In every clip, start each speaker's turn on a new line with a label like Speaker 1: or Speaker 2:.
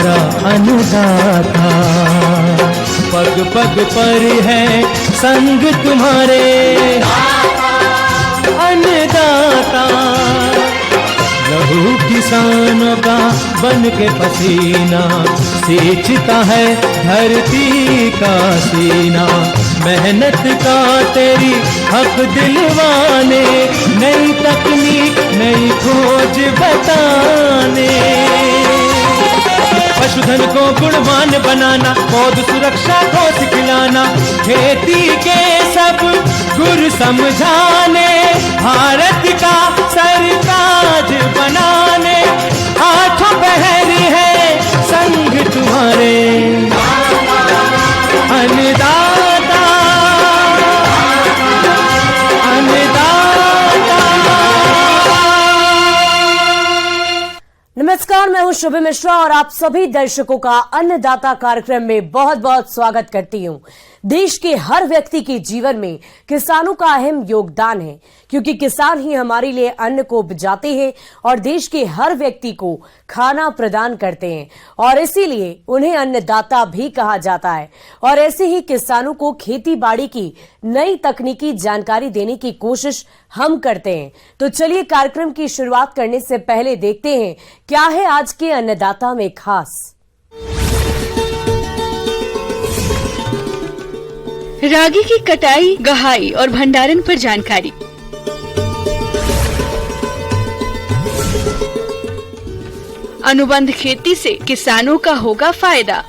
Speaker 1: हमारा अन्नदाता। पग पग पर है संग तुम्हारे अन्नदाता। लहू किसानों का बन के पसीना सींचता है धरती का सीना। मेहनत का तेरी हक दिलवाने, नई तकनीक नई खोज बताने। पशुधन को गुणवान बनाना, पौध सुरक्षा को सिखलाना, खेती के सब गुर समझाने, भारत का सरताज बनाने। आठों पहर है संग तुम्हारे अन्नदाता अन्नदाता।
Speaker 2: नमस्कार, मैं हूं शुभम मिश्रा और आप सभी दर्शकों का अन्नदाता कार्यक्रम में बहुत बहुत स्वागत करती हूं। देश के हर व्यक्ति के जीवन में किसानों का अहम योगदान है, क्योंकि किसान ही हमारे लिए अन्न को उपजाते हैं और देश के हर व्यक्ति को खाना प्रदान करते हैं, और इसीलिए उन्हें अन्नदाता भी कहा जाता है। और ऐसे ही किसानों को खेती बाड़ी की नई तकनीकी जानकारी देने की कोशिश हम करते हैं। तो चलिए कार्यक्रम की शुरुआत करने से पहले देखते हैं क्या है आज के अन्नदाता में खास।
Speaker 3: रागी की कटाई, गहाई और भंडारण पर जानकारी। अनुबंध खेती से किसानों का होगा फायदा।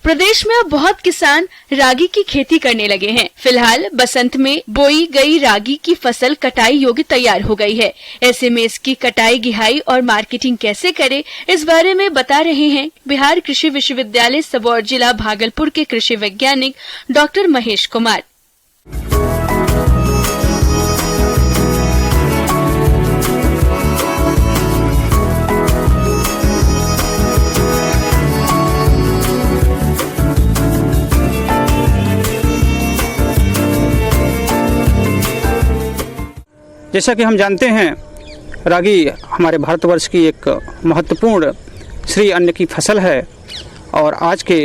Speaker 3: प्रदेश में अब बहुत किसान रागी की खेती करने लगे हैं। फिलहाल बसंत में बोई गई रागी की फसल कटाई योग्य तैयार हो गई है। ऐसे में इसकी कटाई, गिहाई और मार्केटिंग कैसे करें, इस बारे में बता रहे हैं बिहार कृषि विश्वविद्यालय सबौर जिला भागलपुर के कृषि वैज्ञानिक डॉक्टर महेश कुमार।
Speaker 4: जैसा कि हम जानते हैं, रागी हमारे भारतवर्ष की एक महत्वपूर्ण श्री अन्न की फसल है, और आज के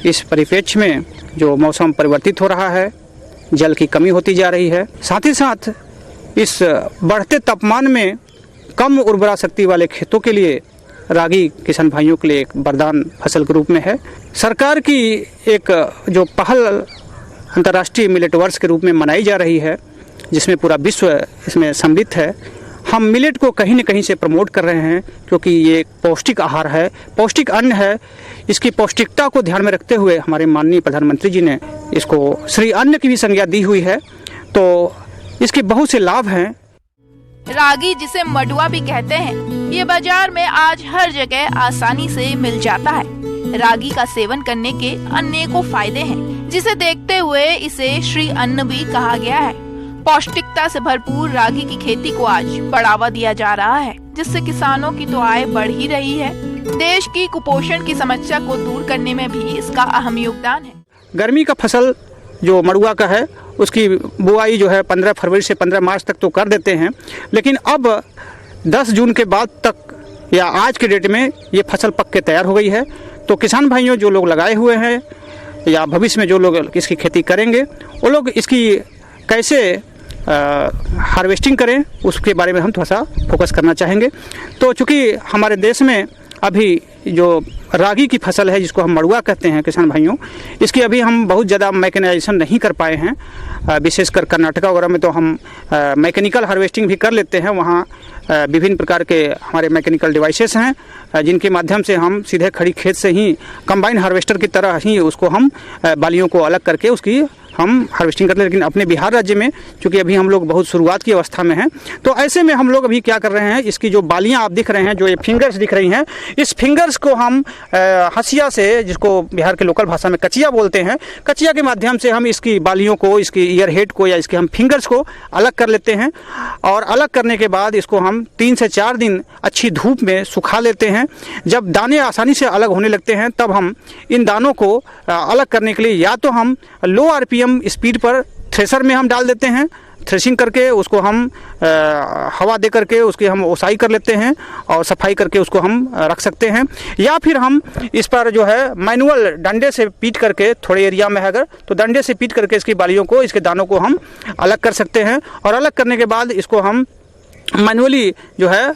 Speaker 4: इस परिप्रेक्ष्य में जो मौसम परिवर्तित हो रहा है, जल की कमी होती जा रही है, साथ ही साथ इस बढ़ते तापमान में कम उर्वरा शक्ति वाले खेतों के लिए रागी किसान भाइयों के लिए एक वरदान फसल के रूप में है। सरकार की एक जो पहल अंतर्राष्ट्रीय मिलेट वर्ष के रूप में मनाई जा रही है, जिसमें पूरा विश्व इसमें सम्मिलित है। हम मिलेट को कहीं न कहीं से प्रमोट कर रहे हैं, क्योंकि ये एक पौष्टिक आहार है, पौष्टिक अन्न है। इसकी पौष्टिकता को ध्यान में रखते हुए हमारे माननीय प्रधानमंत्री जी ने इसको श्री अन्न की भी संज्ञा दी हुई है, तो इसके बहुत से लाभ हैं।
Speaker 5: रागी, जिसे मडुआ भी कहते हैं, ये बाजार में आज हर जगह आसानी से मिल जाता है। रागी का सेवन करने के अनेकों फायदे हैं, जिसे देखते हुए इसे श्री अन्न भी कहा गया है। पौष्टिकता से भरपूर रागी की खेती को आज बढ़ावा दिया जा रहा है, जिससे किसानों की तो आय बढ़ ही रही है। देश की कुपोषण की समस्या को दूर करने में भी इसका अहम योगदान है।
Speaker 4: गर्मी का फसल जो मड़ुआ का है, उसकी बुआई जो है 15 फरवरी से 15 मार्च तक तो कर देते हैं, लेकिन अब 10 जून के बाद तक या आज के डेट में ये फसल पक के तैयार हो गई है। तो किसान भाइयों जो लोग लगाए हुए हैं या भविष्य में जो लोग इसकी खेती करेंगे, वो लोग इसकी कैसे हार्वेस्टिंग करें, उसके बारे में हम थोड़ा सा फोकस करना चाहेंगे। तो चूँकि हमारे देश में अभी जो रागी की फसल है, जिसको हम मड़ुआ कहते हैं किसान भाइयों, इसकी अभी हम बहुत ज़्यादा मैकेनाइजेशन नहीं कर पाए हैं। विशेषकर कर्नाटका वगैरह में तो हम मैकेनिकल हार्वेस्टिंग भी कर लेते हैं। वहाँ विभिन्न प्रकार के हमारे मैकेनिकल डिवाइसेस हैं, जिनके माध्यम से हम सीधे खड़ी खेत से ही कंबाइन हार्वेस्टर की तरह ही उसको हम बालियों को अलग करके उसकी हम हार्वेस्टिंग करते हैं। लेकिन अपने बिहार राज्य में चूँकि अभी हम लोग बहुत शुरुआत की अवस्था में हैं, तो ऐसे में हम लोग अभी क्या कर रहे हैं, इसकी जो बालियाँ आप दिख रहे हैं, जो ये फिंगर्स दिख रही हैं, इस फिंगर्स को हम हंसिया से, जिसको बिहार के लोकल भाषा में कचिया बोलते हैं, कचिया के माध्यम से हम इसकी बालियों को, इसकी ईयर हेड को या इसके हम फिंगर्स को अलग कर लेते हैं। और अलग करने के बाद इसको हम 3 से 4 दिन अच्छी धूप में सुखा लेते हैं। जब दाने आसानी से अलग होने लगते हैं तब हम इन दानों को अलग करने के लिए या तो हम लो आरपीएम स्पीड पर थ्रेशर में हम डाल देते हैं, थ्रेशिंग करके उसको हम हवा दे करके उसकी हम ओसाई कर लेते हैं और सफाई करके उसको हम रख सकते हैं। या फिर हम इस पर जो है मैनुअल डंडे से पीट करके, थोड़े एरिया में है अगर तो डंडे से पीट करके इसकी बालियों को, इसके दानों को हम अलग कर सकते हैं। और अलग करने के बाद इसको हम मैनुअली जो है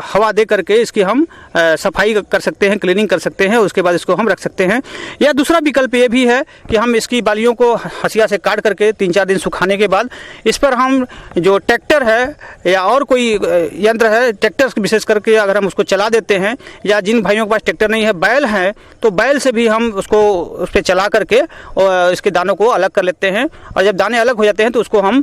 Speaker 4: हवा दे करके इसकी हम सफाई कर सकते हैं, क्लीनिंग कर सकते हैं, उसके बाद इसको हम रख सकते हैं। या दूसरा विकल्प ये भी है कि हम इसकी बालियों को हंसिया से काट करके 3-4 दिन सुखाने के बाद इस पर हम जो ट्रैक्टर है या और कोई यंत्र है, ट्रैक्टर विशेष करके अगर हम उसको चला देते हैं, या जिन भाइयों के पास ट्रैक्टर नहीं है, बैल हैं, तो बैल से भी हम उसको उस पर चला करके और इसके दानों को अलग कर लेते हैं। और जब दाने अलग हो जाते हैं तो उसको हम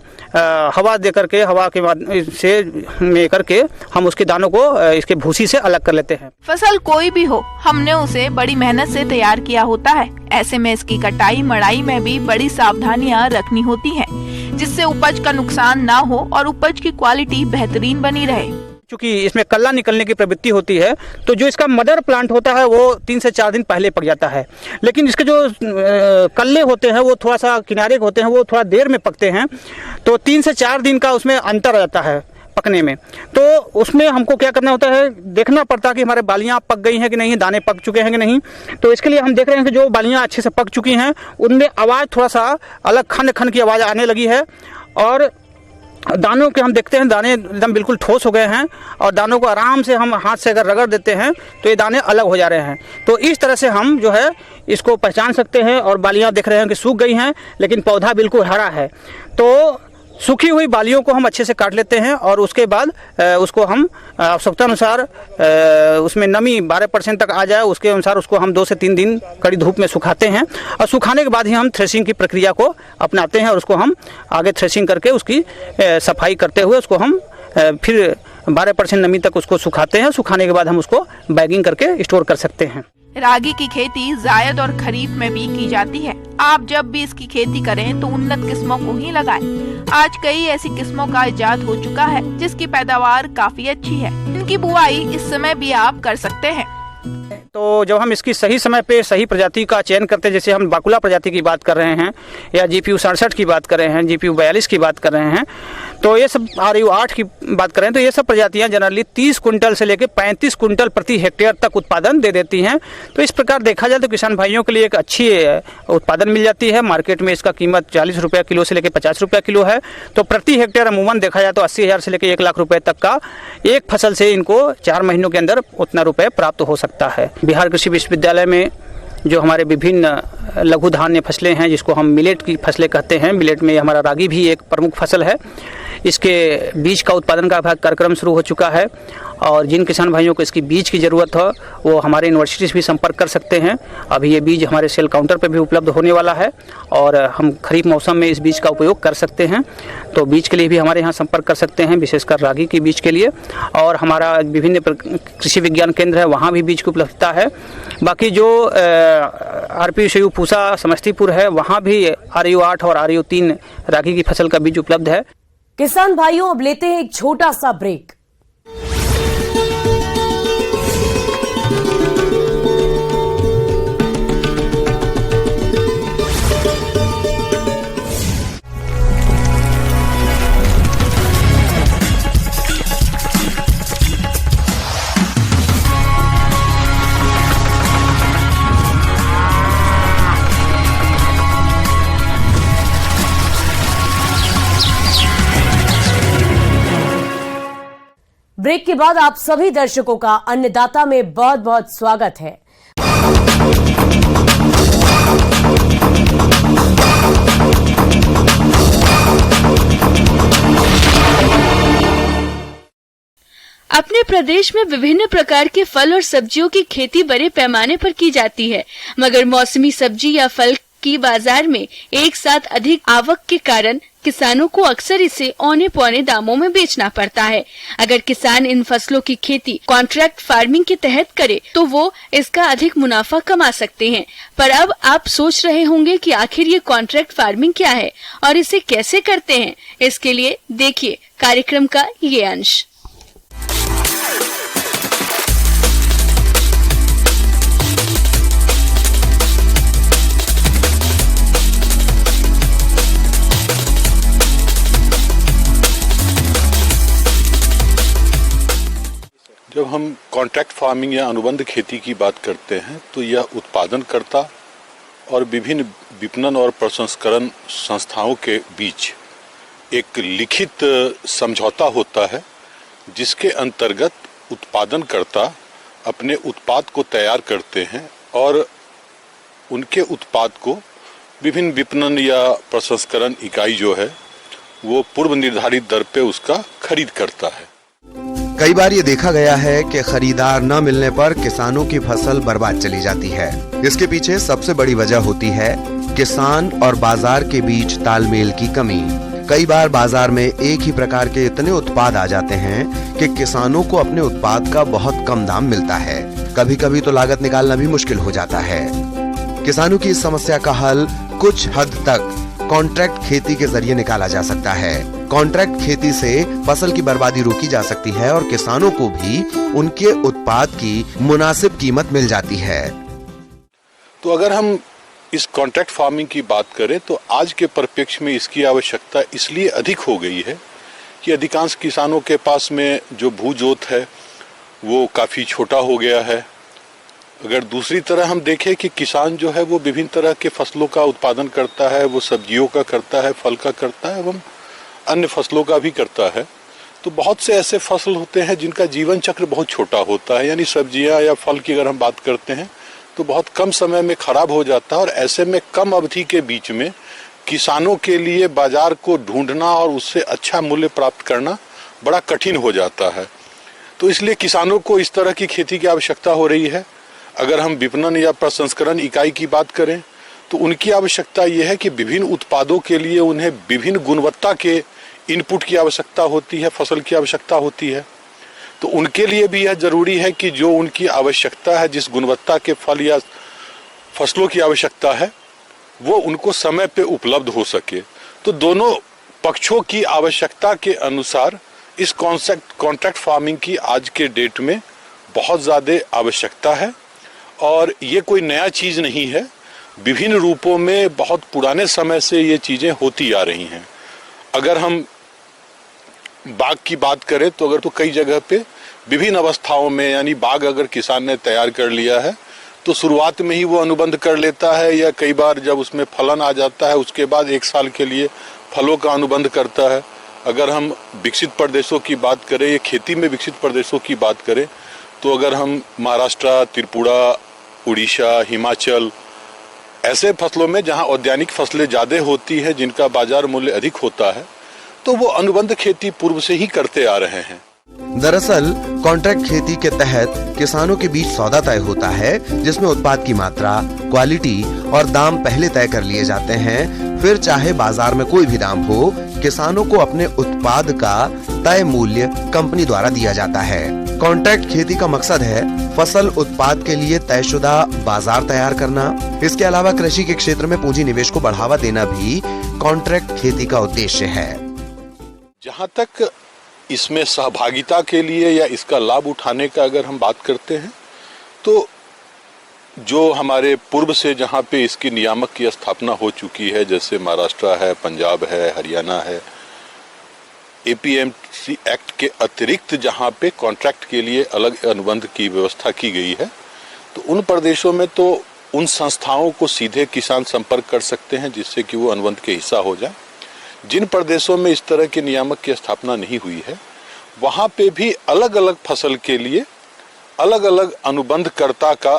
Speaker 4: हवा दे करके, हवा के माध्यम से में करके हम उसके दानों को इसके भूसी से अलग कर लेते हैं।
Speaker 5: फसल कोई भी हो, हमने उसे बड़ी मेहनत से तैयार किया होता है। ऐसे में इसकी कटाई मड़ाई में भी बड़ी सावधानियां रखनी होती हैं, जिससे उपज का नुकसान ना हो और उपज की क्वालिटी बेहतरीन बनी रहे।
Speaker 4: चूँकि इसमें कल्ला निकलने की प्रवृत्ति होती है, तो जो इसका मदर प्लांट होता है वो 3 से 4 दिन पहले पक जाता है। लेकिन इसके जो कल्ले होते हैं वो थोड़ा सा किनारे के होते हैं, वो थोड़ा देर में पकते हैं। तो 3 से 4 दिन का उसमें अंतर आ जाता है पकने में। तो उसमें हमको क्या करना होता है, देखना पड़ता है कि हमारे बालियाँ पक गई हैं कि नहीं, दाने पक चुके हैं कि नहीं। तो इसके लिए हम देख रहे हैं कि जो बालियाँ अच्छे से पक चुकी हैं उनमें आवाज़ थोड़ा सा अलग खन खन की आवाज़ आने लगी है। और दानों के हम देखते हैं, दाने एकदम बिल्कुल ठोस हो गए हैं और दानों को आराम से हम हाथ से अगर रगड़ देते हैं तो ये दाने अलग हो जा रहे हैं। तो इस तरह से हम जो है इसको पहचान सकते हैं। और बालियाँ देख रहे हैं कि सूख गई हैं लेकिन पौधा बिल्कुल हरा है। तो सूखी हुई बालियों को हम अच्छे से काट लेते हैं और उसके बाद उसको हम आवश्यकता अनुसार उसमें नमी 12% तक आ जाए, उसके अनुसार उसको हम 2 से 3 दिन कड़ी धूप में सुखाते हैं। और सुखाने के बाद ही हम थ्रेशिंग की प्रक्रिया को अपनाते हैं और उसको हम आगे थ्रेशिंग करके उसकी सफाई करते हुए उसको हम फिर 12% नमी तक उसको सुखाते हैं। सुखाने के बाद हम उसको बैगिंग करके स्टोर कर सकते हैं।
Speaker 5: रागी की खेती जायद और खरीफ में भी की जाती है। आप जब भी इसकी खेती करें तो उन्नत किस्मों को ही लगाएं। आज कई ऐसी किस्मों का इजाद हो चुका है जिसकी पैदावार काफी अच्छी है। इनकी बुआई इस समय भी आप कर सकते हैं।
Speaker 4: तो जब हम इसकी सही समय पे सही प्रजाति का चयन करते हैं, जैसे हम बाकुला प्रजाति की बात कर रहे हैं या GPU 67 की बात कर रहे हैं, GPU 42 की बात कर रहे हैं, तो ये सब RU 8 की बात करें तो ये सब प्रजातियां जनरली 30 कुंटल से लेकर 35 कुंटल प्रति हेक्टेयर तक उत्पादन दे देती हैं। तो इस प्रकार देखा जाए तो किसान भाइयों के लिए एक अच्छी उत्पादन मिल जाती है। मार्केट में इसका कीमत 40 रुपये किलो से लेकर 50 रुपये किलो है। तो प्रति हेक्टेयर अमूमन देखा जाए तो 80,000 से लेकर 1 लाख रुपये तक का एक फसल से इनको 4 महीनों के अंदर उतना रुपये प्राप्त हो सकता है। बिहार कृषि विश्वविद्यालय में जो हमारे विभिन्न लघु धान्य फसलें हैं, जिसको हम मिलेट की फसलें कहते हैं, मिलेट में हमारा रागी भी एक प्रमुख फसल है। इसके बीज का उत्पादन का कार्यक्रम शुरू हो चुका है और जिन किसान भाइयों को इसकी बीज की ज़रूरत हो वो हमारे यूनिवर्सिटी से भी संपर्क कर सकते हैं। अभी ये बीज हमारे सेल काउंटर पर भी उपलब्ध होने वाला है और हम खरीफ मौसम में इस बीज का उपयोग कर सकते हैं। तो बीज के लिए भी हमारे यहाँ संपर्क कर सकते हैं, विशेषकर रागी की बीज के लिए। और हमारा विभिन्न कृषि विज्ञान केंद्र है, वहाँ भी बीज की उपलब्धता है। बाकी जो RPU पूसा समस्तीपुर है, वहाँ भी RU 8 और RU 3 रागी की फसल का बीज उपलब्ध है।
Speaker 2: किसान भाइयों, अब लेते हैं एक छोटा सा ब्रेक। ब्रेक के बाद आप सभी दर्शकों का अन्नदाता में बहुत बहुत स्वागत है।
Speaker 3: अपने प्रदेश में विभिन्न प्रकार के फल और सब्जियों की खेती बड़े पैमाने पर की जाती है, मगर मौसमी सब्जी या फल जबकि बाजार में एक साथ अधिक आवक के कारण किसानों को अक्सर इसे औने पौने दामों में बेचना पड़ता है। अगर किसान इन फसलों की खेती कॉन्ट्रैक्ट फार्मिंग के तहत करे तो वो इसका अधिक मुनाफा कमा सकते हैं। पर अब आप सोच रहे होंगे कि आखिर ये कॉन्ट्रैक्ट फार्मिंग क्या है और इसे कैसे करते हैं। इसके लिए देखिए कार्यक्रम का ये अंश।
Speaker 6: जब हम कॉन्ट्रैक्ट फार्मिंग या अनुबंध खेती की बात करते हैं तो यह उत्पादनकर्ता और विभिन्न विपणन और प्रसंस्करण संस्थाओं के बीच एक लिखित समझौता होता है, जिसके अंतर्गत उत्पादनकर्ता अपने उत्पाद को तैयार करते हैं और उनके उत्पाद को विभिन्न विपणन या प्रसंस्करण इकाई जो है वो पूर्व निर्धारित दर पे उसका खरीद करता है।
Speaker 7: कई बार ये देखा गया है कि खरीदार न मिलने पर किसानों की फसल बर्बाद चली जाती है। इसके पीछे सबसे बड़ी वजह होती है किसान और बाजार के बीच तालमेल की कमी। कई बार बाजार में एक ही प्रकार के इतने उत्पाद आ जाते हैं कि किसानों को अपने उत्पाद का बहुत कम दाम मिलता है। कभी कभी तो लागत निकालना भी मुश्किल हो जाता है। किसानों की इस समस्या का हल कुछ हद तक कॉन्ट्रैक्ट खेती के जरिए निकाला जा सकता है। कॉन्ट्रैक्ट खेती से फसल की बर्बादी रोकी जा सकती है और किसानों को भी उनके उत्पाद की मुनासिब कीमत मिल जाती है।
Speaker 6: तो अगर हम इस कॉन्ट्रैक्ट फार्मिंग की बात करें तो आज के परिप्रेक्ष्य में इसकी आवश्यकता इसलिए अधिक हो गई है कि अधिकांश किसानों के पास में जो भू जोत है वो काफ़ी छोटा हो गया है। अगर दूसरी तरह हम देखें कि किसान जो है वो विभिन्न तरह के फसलों का उत्पादन करता है, वो सब्जियों का करता है, फल का करता है एवं अन्य फसलों का भी करता है, तो बहुत से ऐसे फसल होते हैं जिनका जीवन चक्र बहुत छोटा होता है। यानी सब्जियां या फल की अगर हम बात करते हैं तो बहुत कम समय में खराब हो जाता है और ऐसे में कम अवधि के बीच में किसानों के लिए बाजार को ढूंढना और उससे अच्छा मूल्य प्राप्त करना बड़ा कठिन हो जाता है। तो इसलिए किसानों को इस तरह की खेती की आवश्यकता हो रही है। अगर हम विपणन या प्रसंस्करण इकाई की बात करें तो उनकी आवश्यकता यह है कि विभिन्न उत्पादों के लिए उन्हें विभिन्न गुणवत्ता के इनपुट की आवश्यकता होती है, फसल की आवश्यकता होती है। तो उनके लिए भी यह जरूरी है कि जो उनकी आवश्यकता है, जिस गुणवत्ता के फल या फसलों की आवश्यकता है, वो उनको समय पे उपलब्ध हो सके। तो दोनों पक्षों की आवश्यकता के अनुसार इस कॉन्ट्रैक्ट फार्मिंग की आज के डेट में बहुत ज़्यादा आवश्यकता है और ये कोई नया चीज़ नहीं है। विभिन्न रूपों में बहुत पुराने समय से ये चीज़ें होती आ रही हैं। अगर हम बाग की बात करें तो कई जगह पे विभिन्न अवस्थाओं में, यानी बाग अगर किसान ने तैयार कर लिया है तो शुरुआत में ही वो अनुबंध कर लेता है, या कई बार जब उसमें फलन आ जाता है उसके बाद 1 साल के लिए फलों का अनुबंध करता है। अगर हम विकसित प्रदेशों की बात करें या खेती में विकसित प्रदेशों की बात करें तो अगर हम महाराष्ट्र, त्रिपुरा, उड़ीसा, हिमाचल ऐसे फसलों में जहां औद्यानिक फसलें ज़्यादा होती हैं, जिनका बाजार मूल्य अधिक होता है, तो वो अनुबंध खेती पूर्व से ही करते आ रहे हैं।
Speaker 7: दरअसल कॉन्ट्रैक्ट खेती के तहत किसानों के बीच सौदा तय होता है, जिसमें उत्पाद की मात्रा, क्वालिटी और दाम पहले तय कर लिए जाते हैं। फिर चाहे बाजार में कोई भी दाम हो, किसानों को अपने उत्पाद का तय मूल्य कंपनी द्वारा दिया जाता है। कॉन्ट्रैक्ट खेती का मकसद है फसल उत्पाद के लिए तयशुदा बाजार तैयार करना। इसके अलावा कृषि के क्षेत्र में पूंजी निवेश को बढ़ावा देना भी कॉन्ट्रैक्ट खेती का उद्देश्य है।
Speaker 6: जहाँ तक इसमें सहभागिता के लिए या इसका लाभ उठाने का अगर हम बात करते हैं तो जो हमारे पूर्व से जहाँ पे इसकी नियामक की स्थापना हो चुकी है, जैसे महाराष्ट्र है, पंजाब है, हरियाणा है, APMC एक्ट के अतिरिक्त जहाँ पे कॉन्ट्रैक्ट के लिए अलग अनुबंध की व्यवस्था की गई है, तो उन प्रदेशों में तो उन संस्थाओं को सीधे किसान संपर्क कर सकते हैं जिससे कि वो अनुबंध के हिस्सा हो जाए। जिन प्रदेशों में इस तरह के नियामक की स्थापना नहीं हुई है, वहाँ पे भी अलग अलग फसल के लिए अलग अलग अनुबंधकर्ता का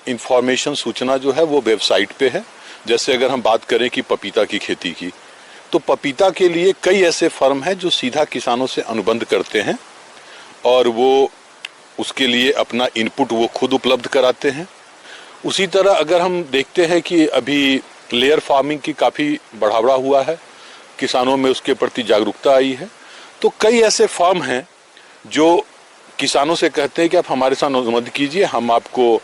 Speaker 6: इंफॉर्मेशन, सूचना जो है वो वेबसाइट पे है। जैसे अगर हम बात करें कि पपीता की खेती की, तो पपीता के लिए कई ऐसे फर्म हैं जो सीधा किसानों से अनुबंध करते हैं और वो उसके लिए अपना इनपुट वो खुद उपलब्ध कराते हैं। उसी तरह अगर हम देखते हैं कि अभी लेयर फार्मिंग की काफ़ी बढ़ावा हुआ है, किसानों में उसके प्रति जागरूकता आई है। तो कई ऐसे फार्म हैं जो किसानों से कहते हैं कि आप हमारे साथ अनुबंध कीजिए, हम आपको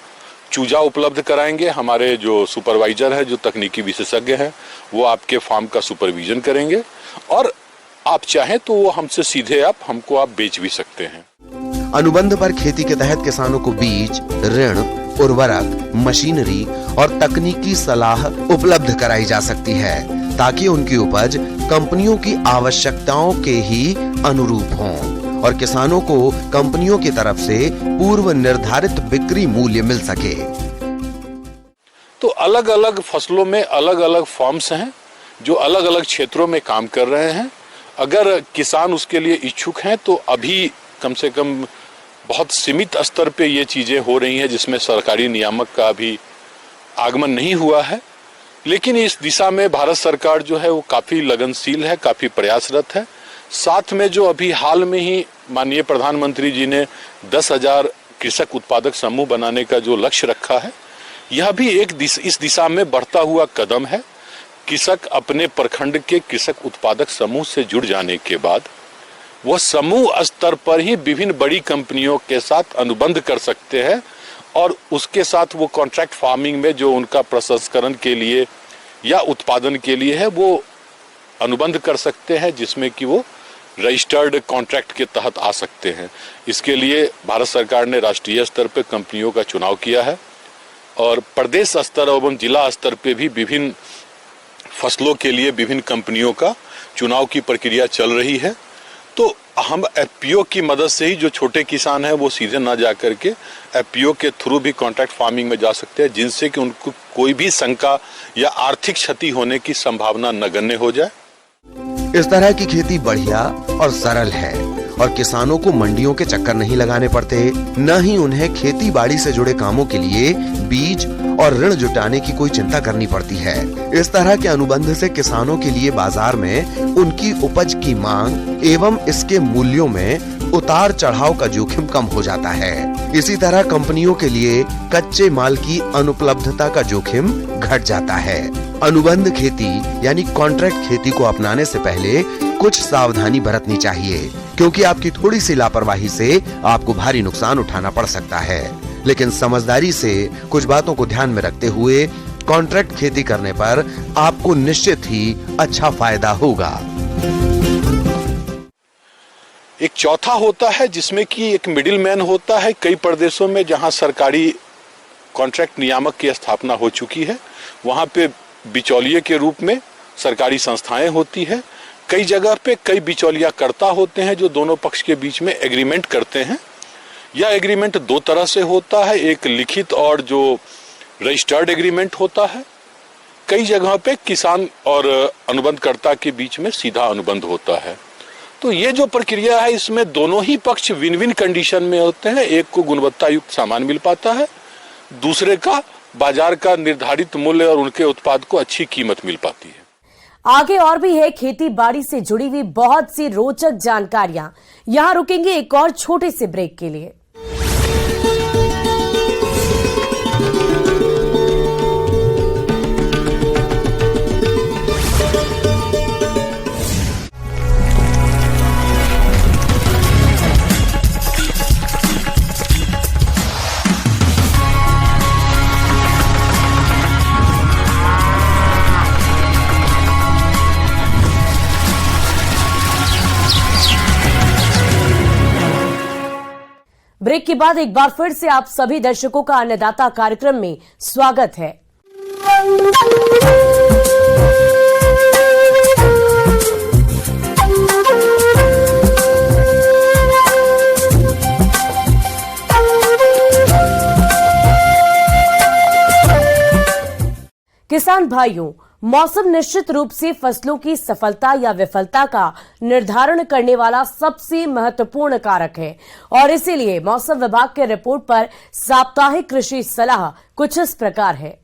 Speaker 6: चूजा उपलब्ध कराएंगे, हमारे जो सुपरवाइजर है, जो तकनीकी विशेषज्ञ हैं, वो आपके फार्म का सुपरविजन करेंगे और आप चाहें तो वो हमसे सीधे हमको आप बेच भी सकते हैं।
Speaker 7: अनुबंध पर खेती के तहत किसानों को बीज, ऋण, उर्वरक, मशीनरी और तकनीकी सलाह उपलब्ध कराई जा सकती है ताकि उनकी उपज कंपनियों की आवश्यकताओं के ही अनुरूप हों और किसानों को कंपनियों की तरफ से पूर्व निर्धारित बिक्री मूल्य मिल सके।
Speaker 6: तो अलग अलग फसलों में अलग अलग फार्म्स हैं जो अलग अलग क्षेत्रों में काम कर रहे हैं। अगर किसान उसके लिए इच्छुक हैं तो अभी कम से कम बहुत सीमित स्तर पे ये चीजें हो रही हैं जिसमें सरकारी नियामक का अभी आगमन नहीं हुआ है, लेकिन इस दिशा में भारत सरकार जो है वो काफी लगनशील है, काफी प्रयासरत है। साथ में जो अभी हाल में ही माननीय प्रधानमंत्री जी ने 10,000 कृषक उत्पादक समूह बनाने का जो लक्ष्य रखा है, यह भी इस दिशा में बढ़ता हुआ कदम है। कृषक अपने प्रखंड के कृषक उत्पादक समूह से जुड़ जाने के बाद वह समूह स्तर पर ही विभिन्न बड़ी कंपनियों के साथ अनुबंध कर सकते हैं और उसके साथ वो कॉन्ट्रैक्ट फार्मिंग में जो उनका प्रसंस्करण के लिए या उत्पादन के लिए है वो अनुबंध कर सकते हैं, जिसमें कि वो रजिस्टर्ड कॉन्ट्रैक्ट के तहत आ सकते हैं। इसके लिए भारत सरकार ने राष्ट्रीय स्तर पर कंपनियों का चुनाव किया है और प्रदेश स्तर एवं जिला स्तर पे भी विभिन्न फसलों के लिए विभिन्न कंपनियों का चुनाव की प्रक्रिया चल रही है। तो हम एफपीओ की मदद से ही जो छोटे किसान हैं वो सीधे ना जा करके एफपीओ के थ्रू भी कॉन्ट्रैक्ट फार्मिंग में जा सकते हैं, जिनसे कि उनको कोई भी शंका या आर्थिक क्षति होने की संभावना नगण्य हो जाए।
Speaker 7: इस तरह की खेती बढ़िया और सरल है और किसानों को मंडियों के चक्कर नहीं लगाने पड़ते, न ही उन्हें खेती बाड़ी से जुड़े कामों के लिए बीज और ऋण जुटाने की कोई चिंता करनी पड़ती है। इस तरह के अनुबंध से किसानों के लिए बाजार में उनकी उपज की मांग एवं इसके मूल्यों में उतार चढ़ाव का जोखिम कम हो जाता है। इसी तरह कंपनियों के लिए कच्चे माल की अनुपलब्धता का जोखिम घट जाता है। अनुबंध खेती यानी कॉन्ट्रैक्ट खेती को अपनाने से पहले कुछ सावधानी बरतनी चाहिए, क्योंकि आपकी थोड़ी सी लापरवाही से आपको भारी नुकसान उठाना पड़ सकता है। लेकिन समझदारी से कुछ बातों को ध्यान में रखते हुए कॉन्ट्रैक्ट खेती करने पर आपको निश्चित ही अच्छा फायदा होगा।
Speaker 6: एक चौथा होता है जिसमें कि एक मिडिल मैन होता है। कई प्रदेशों में जहां सरकारी कॉन्ट्रैक्ट नियामक की स्थापना हो चुकी है वहां पे बिचौलिए के रूप में सरकारी संस्थाएं होती है। कई जगह पे कई बिचौलिया करता होते हैं जो दोनों पक्ष के बीच में एग्रीमेंट करते हैं। यह एग्रीमेंट दो तरह से होता है, एक लिखित और जो रजिस्टर्ड एग्रीमेंट होता है। कई जगह पे किसान और अनुबंधकर्ता के बीच में सीधा अनुबंध होता है। तो ये जो प्रक्रिया है इसमें दोनों ही पक्ष विन विन कंडीशन में होते हैं। एक को गुणवत्ता युक्त सामान मिल पाता है, दूसरे का बाजार का निर्धारित मूल्य और उनके उत्पाद को अच्छी कीमत मिल पाती है।
Speaker 2: आगे और भी है खेती बाड़ी से जुड़ी हुई बहुत सी रोचक जानकारियां। यहां रुकेंगे एक और छोटे से ब्रेक के लिए। ब्रेक के बाद एक बार फिर से आप सभी दर्शकों का अन्नदाता कार्यक्रम में स्वागत है। किसान भाइयों, मौसम निश्चित रूप से फसलों की सफलता या विफलता का निर्धारण करने वाला सबसे महत्वपूर्ण कारक है और इसीलिए मौसम विभाग के रिपोर्ट पर साप्ताहिक कृषि सलाह कुछ इस प्रकार है।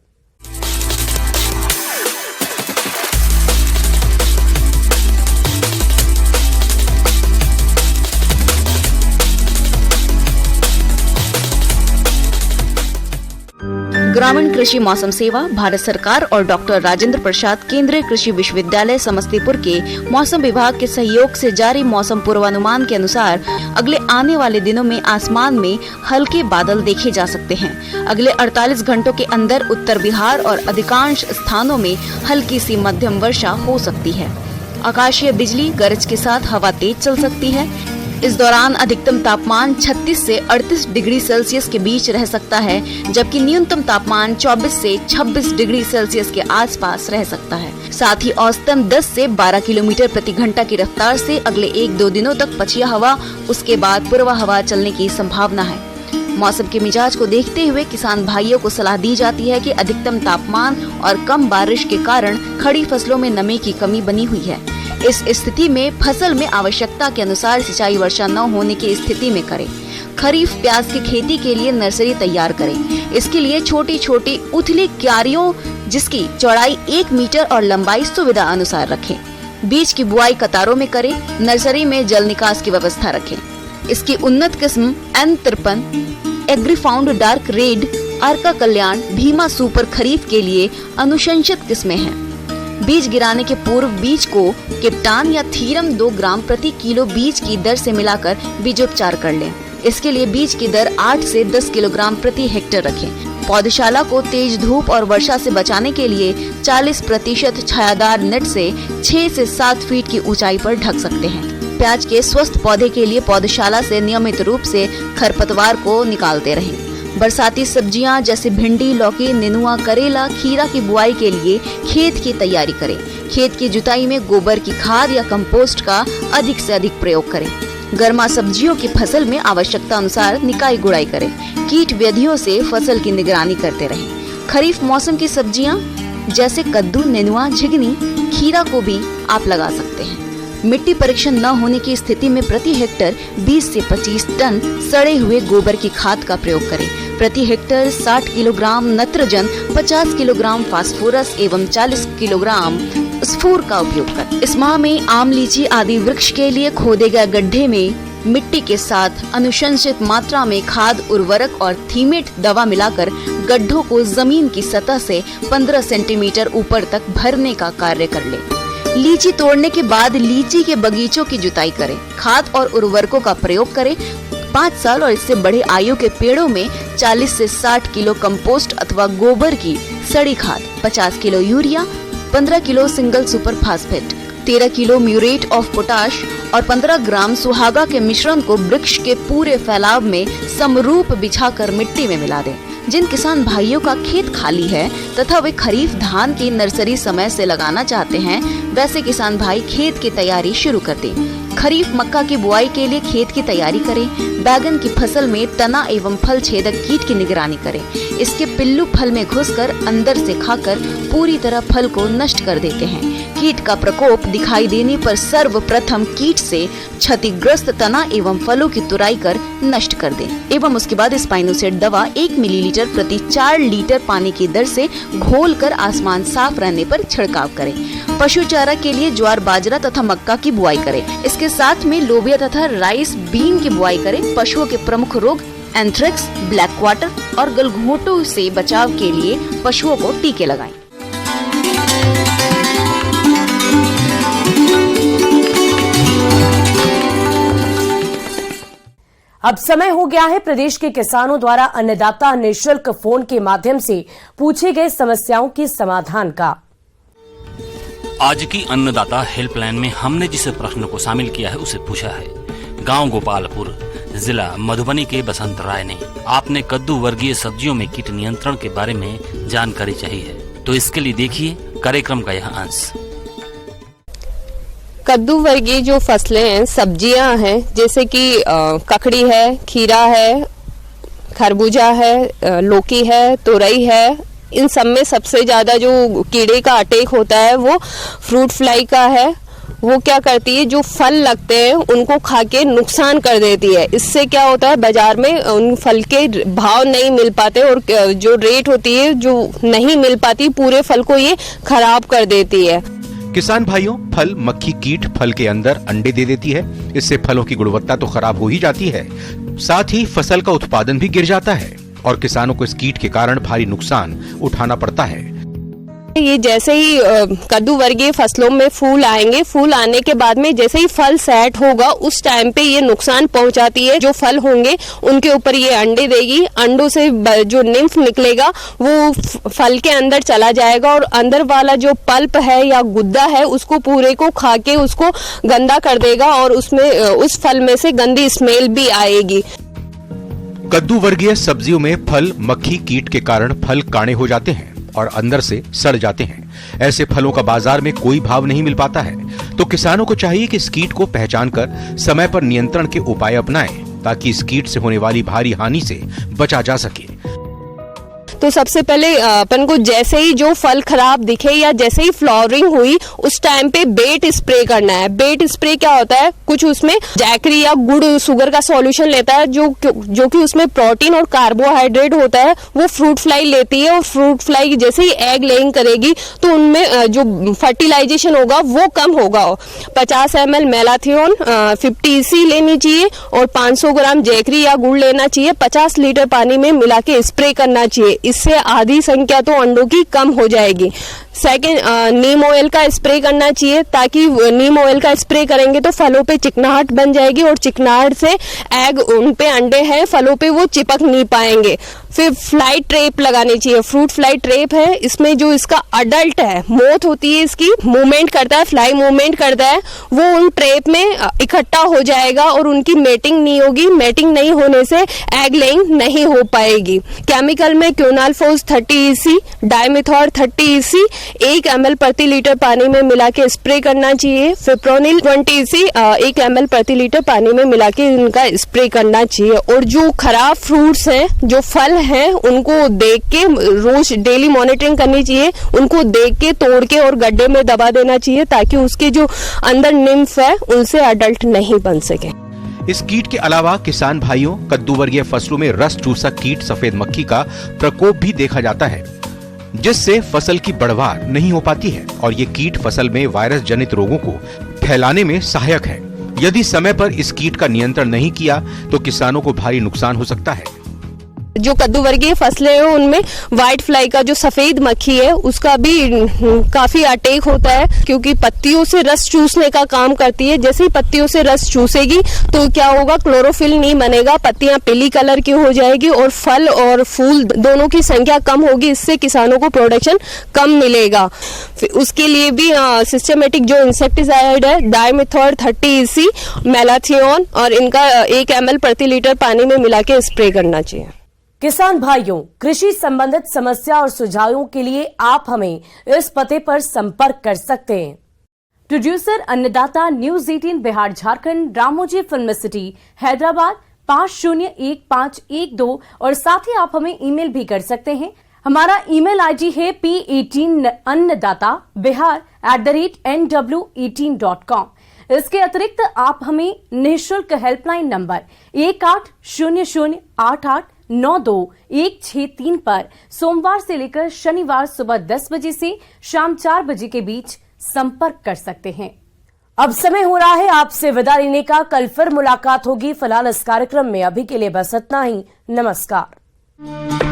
Speaker 8: ग्रामीण कृषि मौसम सेवा, भारत सरकार और डॉक्टर राजेंद्र प्रसाद केंद्रीय कृषि विश्वविद्यालय समस्तीपुर के मौसम विभाग के सहयोग से जारी मौसम पूर्वानुमान के अनुसार अगले आने वाले दिनों में आसमान में हल्के बादल देखे जा सकते हैं। अगले 48 घंटों के अंदर उत्तर बिहार और अधिकांश स्थानों में हल्की सी मध्यम वर्षा हो सकती है। आकाशीय बिजली गरज के साथ हवा तेज चल सकती है। इस दौरान अधिकतम तापमान 36 से 38 डिग्री सेल्सियस के बीच रह सकता है, जबकि न्यूनतम तापमान 24 से 26 डिग्री सेल्सियस के आसपास रह सकता है। साथ ही औसतन 10 से 12 किलोमीटर प्रति घंटा की रफ्तार से अगले 1-2 दिनों तक पछिया हवा, उसके बाद पूर्वा हवा चलने की संभावना है। मौसम के मिजाज को देखते हुए किसान भाइयों को सलाह दी जाती है कि अधिकतम तापमान और कम बारिश के कारण खड़ी फसलों में नमी की कमी बनी हुई है। इस स्थिति में फसल में आवश्यकता के अनुसार सिंचाई वर्षा न होने की स्थिति में करें। खरीफ प्याज की खेती के लिए नर्सरी तैयार करें। इसके लिए छोटी छोटी उथली क्यारियों जिसकी चौड़ाई 1 मीटर और लंबाई सुविधा अनुसार रखें। बीज की बुआई कतारों में करें। नर्सरी में जल निकास की व्यवस्था रखें। इसकी उन्नत किस्म N53, एग्रीफाउंड डार्क रेड, अर्का कल्याण, भीमा सुपर खरीफ के लिए अनुशंसित किस्में हैं। बीज गिराने के पूर्व बीज को किप्टान या थीरम 2 ग्राम प्रति किलो बीज की दर से मिलाकर बीजोपचार कर लें। इसके लिए बीज की दर 8 से 10 किलोग्राम प्रति हेक्टेयर रखें। पौधशाला को तेज धूप और वर्षा से बचाने के लिए 40% छायादार नेट से 6 से 7 फीट की ऊंचाई पर ढक सकते हैं। प्याज के स्वस्थ पौधे के लिए पौधशाला से नियमित रूप से खरपतवार को निकालते रहें। बरसाती सब्जियां जैसे भिंडी, लौकी, नेनुआ, करेला, खीरा की बुआई के लिए खेत की तैयारी करें। खेत की जुताई में गोबर की खाद या कंपोस्ट का अधिक से अधिक प्रयोग करें। गर्मा सब्जियों की फसल में आवश्यकता अनुसार निकाई गुड़ाई करें। कीट व्याधियों से फसल की निगरानी करते रहें। खरीफ मौसम की सब्जियां जैसे कद्दू, नेनुआ, झिगनी, खीरा को भी आप लगा सकते हैं। मिट्टी परीक्षण न होने की स्थिति में प्रति हेक्टर 20 से 25 टन सड़े हुए गोबर की खाद का प्रयोग करें। प्रति हेक्टर 60 किलोग्राम नत्रजन, 50 किलोग्राम फास्फोरस एवं 40 किलोग्राम स्फूर का उपयोग करें। इस माह में आम, लीची आदि वृक्ष के लिए खोदे गए गड्ढे में मिट्टी के साथ अनुशंसित मात्रा में खाद, उर्वरक और थीमेट दवा मिलाकर गड्ढों को जमीन की सतह से 15 सेंटीमीटर ऊपर तक भरने का कार्य कर ले। लीची तोड़ने के बाद लीची के बगीचों की जुताई करें। खाद और उर्वरकों का प्रयोग करें। 5 साल और इससे बड़े आयु के पेड़ों में 40 से 60 किलो कंपोस्ट अथवा गोबर की सड़ी खाद, 50 kilo urea, 15 kilo single super phosphate, 13 kilo muriate of potash और 15 ग्राम सुहागा के मिश्रण को वृक्ष के पूरे फैलाव में समरूप बिछाकर मिट्टी में मिला दें। जिन किसान भाइयों का खेत खाली है तथा वे खरीफ धान की नर्सरी समय से लगाना चाहते हैं, वैसे किसान भाई खेत की तैयारी शुरू कर दें। खरीफ मक्का की बुआई के लिए खेत की तैयारी करें। बैगन की फसल में तना एवं फल छेदक कीट की निगरानी करें। इसके पिल्लू फल में घुसकर अंदर से खाकर पूरी तरह फल को नष्ट कर देते हैं। कीट का प्रकोप दिखाई देने पर सर्वप्रथम कीट से क्षतिग्रस्त तना एवं फलों की तुराई कर नष्ट कर दें एवं उसके बाद स्पाइनोसेट दवा 1 मिलीलीटर प्रति 4 लीटर पानी की दर से घोलकर आसमान साफ रहने पर छिड़काव करें। पशु चारा के लिए ज्वार, बाजरा तथा मक्का की बुआई करें। इसके साथ में लोबिया तथा राइस बीन की बुआई करें। पशुओं के प्रमुख रोग एंथ्रेक्स, ब्लैक क्वार्टर और गलघोंटू से बचाव के लिए पशुओं को टीके लगाएं।
Speaker 2: अब समय हो गया है प्रदेश के किसानों द्वारा अन्नदाता निःशुल्क फोन के माध्यम से पूछे गए समस्याओं के समाधान का।
Speaker 9: आज की अन्नदाता हेल्पलाइन में हमने जिस प्रश्न को शामिल किया है उसे पूछा है गांव गोपालपुर, जिला मधुबनी के बसंत राय ने। आपने कद्दू वर्गीय सब्जियों में कीट नियंत्रण के बारे में जानकारी चाहिए, तो इसके लिए देखिए कार्यक्रम का यह अंश।
Speaker 10: कद्दू वर्गीय जो फसलें हैं, सब्जियां हैं, जैसे कि ककड़ी है, खीरा है, खरबूजा है, लौकी है, तोरई है, इन सब में सबसे ज्यादा जो कीड़े का अटैक होता है वो फ्रूट फ्लाई का है। वो क्या करती है, जो फल लगते हैं उनको खा के नुकसान कर देती है। इससे क्या होता है, बाजार में उन फल के भाव नहीं मिल पाते और जो रेट होती है जो नहीं मिल पाती, पूरे फल को ये खराब कर देती है।
Speaker 11: किसान भाइयों, फल मक्खी कीट फल के अंदर अंडे दे देती है। इससे फलों की गुणवत्ता तो खराब हो ही जाती है, साथ ही फसल का उत्पादन भी गिर जाता है। और किसानों को इस कीट के कारण भारी नुकसान उठाना पड़ता है।
Speaker 10: ये जैसे ही कद्दू वर्गीय फसलों में फूल आएंगे, फूल आने के बाद में जैसे ही फल सेट होगा उस टाइम पे ये नुकसान पहुंचाती है। जो फल होंगे उनके ऊपर ये अंडे देगी, अंडों से जो निम्फ निकलेगा वो फल के अंदर चला जाएगा और अंदर वाला जो पल्प है या गुद्दा है उसको पूरे को खा के उसको गंदा कर देगा और उसमें उस फल में से गंदी स्मेल भी आएगी।
Speaker 11: कद्दू वर्गीय सब्जियों में फल मक्खी कीट के कारण फल काणे हो जाते हैं और अंदर से सड़ जाते हैं। ऐसे फलों का बाजार में कोई भाव नहीं मिल पाता है, तो किसानों को चाहिए कि इस कीट को पहचान कर समय पर नियंत्रण के उपाय अपनाएं ताकि इस कीट से होने वाली भारी हानि से बचा जा सके।
Speaker 10: तो सबसे पहले अपन को जैसे ही जो फल खराब दिखे या जैसे ही फ्लावरिंग हुई उस टाइम पे बेट स्प्रे करना है। बेट स्प्रे क्या होता है, कुछ उसमें जैकरी या गुड़ शुगर का सॉल्यूशन लेता है जो कि उसमें प्रोटीन और कार्बोहाइड्रेट होता है, वो फ्रूट फ्लाई लेती है और फ्रूट फ्लाई जैसे ही एग लेइंग करेगी तो उनमें जो फर्टिलाइजेशन होगा वो कम होगा। 50 ml मैलाथियोन 50 EC लेनी चाहिए और 500 ग्राम जैकरी या गुड़ लेना चाहिए। 50 लीटर पानी में मिला के स्प्रे करना चाहिए। इससे आधी संख्या तो अंडों की कम हो जाएगी। सेकेंड, नीम ऑयल का स्प्रे करना चाहिए ताकि नीम ऑयल का स्प्रे करेंगे तो फलों पे चिकनाहट बन जाएगी और चिकनाहट से एग उन पे अंडे हैं फलों पे वो चिपक नहीं पाएंगे। फिर फ्लाई ट्रेप लगानी चाहिए। फ्रूट फ्लाई ट्रेप है, इसमें जो इसका अडल्ट है, मोथ होती है, इसकी मूवमेंट करता है, फ्लाई मूवमेंट करता है, वो उन ट्रेप में इकट्ठा हो जाएगा और उनकी मेटिंग नहीं होगी। मेटिंग नहीं होने से एग लेइंग नहीं हो पाएगी। केमिकल में क्लोनाल्फोस 30 EC, डाइमिथॉर 30 EC 1 ml प्रति लीटर पानी में मिला के स्प्रे करना चाहिए। फिप्रोनिल 20 EC 1 ml प्रति लीटर पानी में मिला के इनका स्प्रे करना चाहिए। और जो खराब फ्रूट्स हैं, जो फल हैं, उनको देख के रोज डेली मॉनिटरिंग करनी चाहिए। उनको देख के तोड़ के और गड्ढे में दबा देना चाहिए ताकि उसके जो अंदर निम्फ है उनसे अडल्ट नहीं बन सके।
Speaker 11: इस कीट के अलावा किसान भाइयों, कद्दू वर्गीय फसलों में रस चूसा कीट सफेद मक्खी का प्रकोप भी देखा जाता है, जिससे फसल की बढ़वार नहीं हो पाती है और ये कीट फसल में वायरस जनित रोगों को फैलाने में सहायक है। यदि समय पर इस कीट का नियंत्रण नहीं किया तो किसानों को भारी नुकसान हो सकता है।
Speaker 10: जो कद्दू वर्गीय फसलें हैं उनमें व्हाइट फ्लाई का जो सफेद मक्खी है उसका भी काफी अटैक होता है, क्योंकि पत्तियों से रस चूसने का काम करती है। जैसे ही पत्तियों से रस चूसेगी तो क्या होगा, क्लोरोफिल नहीं बनेगा, पत्तियां पीली कलर की हो जाएगी और फल और फूल दोनों की संख्या कम होगी। इससे किसानों को प्रोडक्शन कम मिलेगा। उसके लिए भी सिस्टमेटिक जो इंसेक्टिसाइड है डाइमिथॉर 30 EC, मैलाथियोन और इनका 1 ml प्रति लीटर पानी में मिला के स्प्रे करना चाहिए।
Speaker 2: किसान भाइयों, कृषि संबंधित समस्या और सुझावों के लिए आप हमें इस पते पर संपर्क कर सकते हैं। प्रोड्यूसर अन्नदाता, news 18 Bihar Jharkhand, Ramoji film city, Hyderabad 501512 और साथ ही आप हमें ईमेल भी कर सकते हैं। हमारा ईमेल आईडी है p18annadatabihar@nw18.com। इसके अतिरिक्त आप हमें निःशुल्क हेल्पलाइन नंबर 180088921663 पर सोमवार से लेकर शनिवार सुबह 10 बजे से शाम 4 बजे के बीच संपर्क कर सकते हैं। अब समय हो रहा है आपसे विदा लेने का। कल फिर मुलाकात होगी। फिलहाल इस कार्यक्रम में अभी के लिए बस इतना ही। नमस्कार।